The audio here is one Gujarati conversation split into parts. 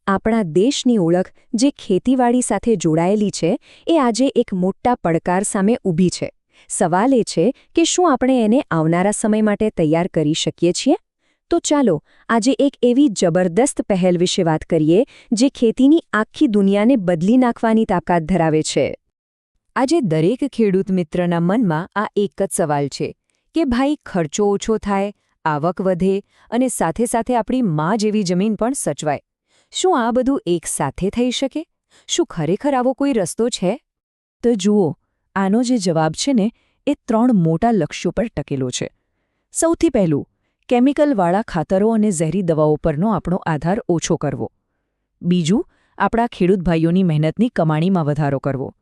આપણા દેશની ઓળખ જે ખેતીવાડી સાથે જોડાયેલી છે એ આજે એક મોટા પડકાર સામે ઊભી છે. સવાલ એ છે કે શું આપણે એને આવનારા સમય માટે તૈયાર કરી શકીએ છીએ? તો ચાલો આજે એક એવી જબરદસ્ત પહેલ વિશે વાત કરીએ જે ખેતીની આખી દુનિયાને બદલી નાખવાની તાકાત ધરાવે છે. આજે દરેક ખેડૂત મિત્રના મનમાં આ એક જ સવાલ છે કે ભાઈ ખર્ચો ઓછો થાય, આવક વધે અને સાથે સાથે આપણી માં જેવી જમીન પણ સચવાય. શું આ બધું એક સાથે થઈ શકે? શું ખરેખર આવો કોઈ રસ્તો છે? તો જુઓ, આનો જે જવાબ છે ને એ 3 મોટા લક્ષ્યો પર ટકેલો છે. સૌથી પહેલું, કેમિકલવાળા ખાતરો અને ઝેરી દવાઓ પરનો આપણો આધાર ઓછો કરવો. બીજું, આપણા ખેડૂત ભાઈઓની મહેનતની કમાણીમાં વધારો કરવો.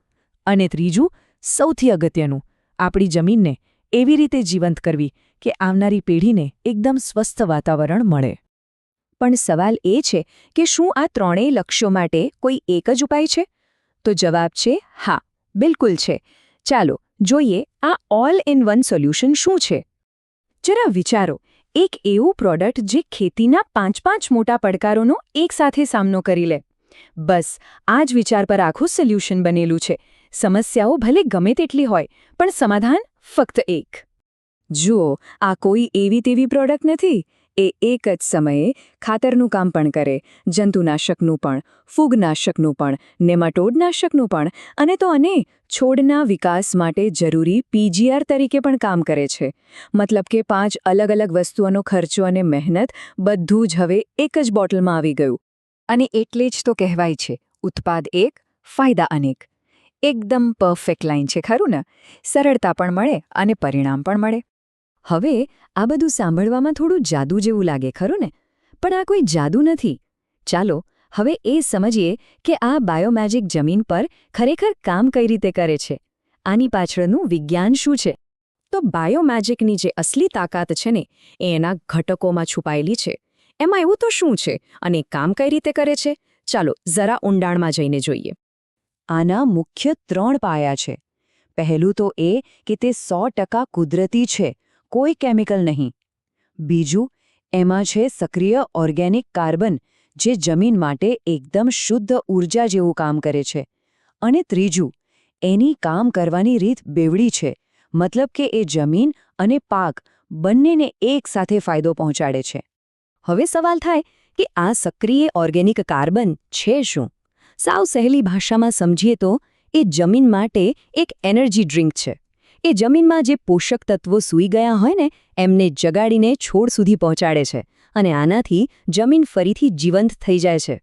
અને ત્રીજું, સૌથી અગત્યનું, આપણી જમીનને એવી રીતે જીવંત કરવી કે આવનારી પેઢીને એકદમ સ્વસ્થ વાતાવરણ મળે. પણ સવાલ એ છે કે શું આ ત્રણેય લક્ષ્યો માટે કોઈ એક જ ઉપાય છે? તો જવાબ છે હા, બિલકુલ છે. ચાલો જોઈએ આ ઓલ ઇન વન સોલ્યુશન શું છે. જરા વિચારો, એક એવું પ્રોડક્ટ જે ખેતીના 5 મોટા પડકારોનો એકસાથે સામનો કરી લે. બસ આ જ વિચાર પર આખું સોલ્યુશન બનેલું છે. સમસ્યાઓ ભલે ગમે તેટલી હોય, પણ સમાધાન ફક્ત એક. જુઓ, આ કોઈ એવી તેવી પ્રોડક્ટ નથી. એ એક જ સમયે ખાતરનું કામ પણ કરે, જંતુનાશકનું પણ, ફૂગનાશકનું પણ, નેમાટોડનાશકનું પણ, અને છોડના વિકાસ માટે જરૂરી પીજીઆર તરીકે પણ કામ કરે છે. મતલબ કે 5 અલગ અલગ વસ્તુઓનો ખર્ચો અને મહેનત બધું જ હવે એક જ બોટલમાં આવી ગયું. અને એટલે જ તો કહેવાય છે, ઉત્પાદ એક, ફાયદા અનેક. એકદમ પરફેક્ટ લાઈન છે, ખરું ને? સરળતા પણ મળે અને પરિણામ પણ મળે. હવે આ બધું સાંભળવામાં થોડું જાદુ જેવું લાગે, ખરું ને? પણ આ કોઈ જાદુ નથી. ચાલો હવે એ સમજીએ કે આ બાયોમેજિક જમીન પર ખરેખર કામ કઈ રીતે કરે છે. આની પાછળનું વિજ્ઞાન શું છે? તો બાયોમેજિકની જે અસલી તાકાત છે ને એ એના ઘટકોમાં છુપાયેલી છે. એમાં એવું તો શું છે અને કામ કઈ રીતે કરે છે? ચાલો જરા ઊંડાણમાં જઈને જોઈએ. આના મુખ્ય 3 પાયા છે. પહેલું તો એ કે તે 100% કુદરતી છે, કોઈ કેમિકલ નહીં. બીજું, એમાં છે સક્રિય ઓર્ગેનિક કાર્બન, જે જમીન માટે એકદમ શુદ્ધ ઊર્જા જેવું કામ કરે છે. અને ત્રીજું, એની કામ કરવાની રીત બેવડી છે. મતલબ કે એ જમીન અને પાક બંનેને એકસાથે ફાયદો પહોંચાડે છે. હવે સવાલ થાય કે આ સક્રિય ઓર્ગેનિક કાર્બન છે શું? સાવ સહેલી ભાષામાં સમજીએ તો એ જમીન માટે એક એનર્જી ડ્રિંક છે. એ જમીનમાં જે પોષક તત્વો સૂઈ ગયા હોય ને એમને જગાડીને છોડ સુધી પહોંચાડે છે. અને આનાથી જમીન ફરીથી જીવંત થઈ જાય છે.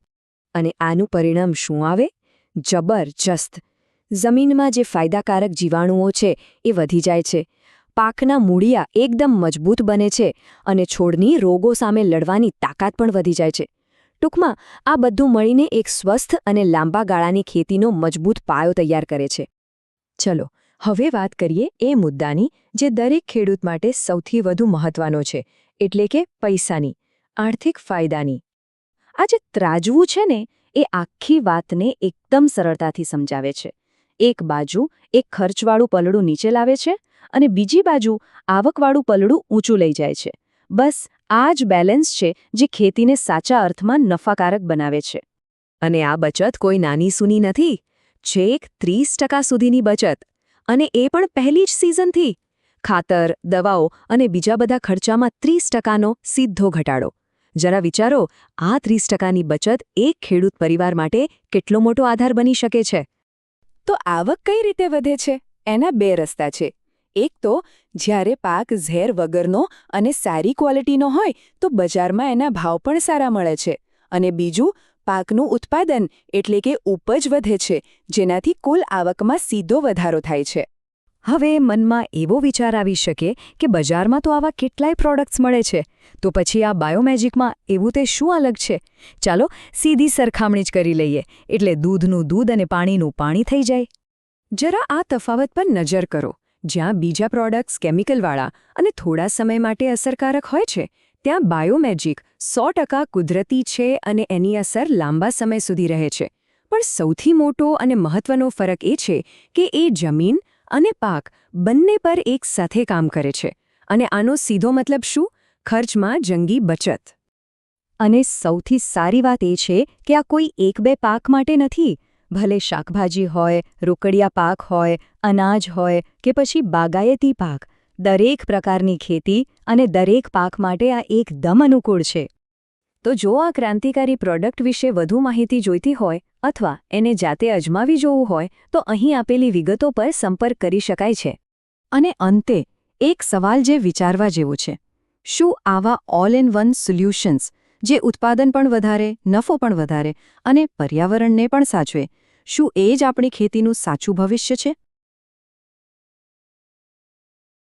અને આનું પરિણામ શું આવે? જબરજસ્ત! જમીનમાં જે ફાયદાકારક જીવાણુઓ છે એ વધી જાય છે. પાકના મૂળિયા એકદમ મજબૂત બને છે અને છોડની રોગો સામે લડવાની તાકાત પણ વધી જાય છે. ટૂંકમાં આ બધું મળીને એક સ્વસ્થ અને લાંબા ગાળાની ખેતીનો મજબૂત પાયો તૈયાર કરે છે. ચલો હવે વાત કરીએ એ મુદ્દાની જે દરેક ખેડૂત માટે સૌથી વધુ મહત્વનો છે, એટલે કે પૈસાની, આર્થિક ફાયદાની. આ જે ત્રાજવું છે ને એ આખી વાતને એકદમ સરળતાથી સમજાવે છે. એક બાજુ એક ખર્ચવાળું પલડું નીચે લાવે છે અને બીજી બાજુ આવકવાળું પલડું ઊંચું લઈ જાય છે. બસ આ જ બેલેન્સ છે જે ખેતીને સાચા અર્થમાં નફાકારક બનાવે છે. અને આ બચત કોઈ નાની સૂની નથી. છેક 30% સુધીની બચત. અને એ પણ પહેલી જ સિઝનથી. ખાતર, દવાઓ અને બીજા બધા ખર્ચામાં 30%નો સીધો ઘટાડો. જરા વિચારો, આ 30%ની બચત એક ખેડૂત પરિવાર માટે કેટલો મોટો આધાર બની શકે છે. તો આવક કઈ રીતે વધે છે? એના 2 રસ્તા છે. એક તો જ્યારે પાક ઝેર વગરનો અને સારી ક્વોલિટીનો હોય તો બજારમાં એના ભાવ પણ સારા મળે છે. અને બીજું, પાકનું ઉત્પાદન એટલે કે ઉપજ વધે છે, જેનાથી કુલ આવકમાં સીધો વધારો થાય છે. હવે મનમાં એવો વિચાર આવી શકે કે બજારમાં તો આવા કેટલાય પ્રોડક્ટ્સ મળે છે, તો પછી આ બાયોમેજિકમાં એવું તે શું અલગ છે? ચાલો સીધી સરખામણી જ કરી લઈએ, એટલે દૂધનું દૂધ અને પાણીનું પાણી થઈ જાય. જરા આ તફાવત પર નજર કરો. જ્યાં બીજા પ્રોડક્ટ્સ કેમિકલવાળા અને થોડા સમય માટે અસરકારક હોય છે, ત્યાં બાયોમેજિક 100% કુદરતી છે અને એની અસર લાંબા સમય સુધી રહે છે. પણ સૌથી મોટો અને મહત્વનો ફરક એ છે કે એ જમીન અને પાક બંને પર એક સાથે કામ કરે છે. અને આનો સીધો મતલબ શું? ખર્ચમાં જંગી બચત. અને સૌથી સારી વાત એ છે કે આ કોઈ એક બે પાક માટે નથી. ભલે શાકભાજી હોય, રોકડિયા પાક હોય, અનાજ હોય કે પછી બાગાયતી પાક, દરેક પ્રકારની ખેતી અને દરેક પાક માટે આ એકદમ અનુકૂળ છે. તો જો આ ક્રાંતિકારી પ્રોડક્ટ વિશે વધુ માહિતી જોઈતી હોય અથવા એને જાતે અજમાવી જોવું હોય તો અહીં આપેલી વિગતો પર સંપર્ક કરી શકાય છે. અને અંતે એક સવાલ જે વિચારવા જેવો છે. શું આવા ઓલ ઇન વન સોલ્યુશન્સ જે ઉત્પાદન પણ વધારે, નફો પણ વધારે અને પર્યાવરણને પણ સાચવે, શું એ જ આપણી ખેતીનું સાચું ભવિષ્ય છે?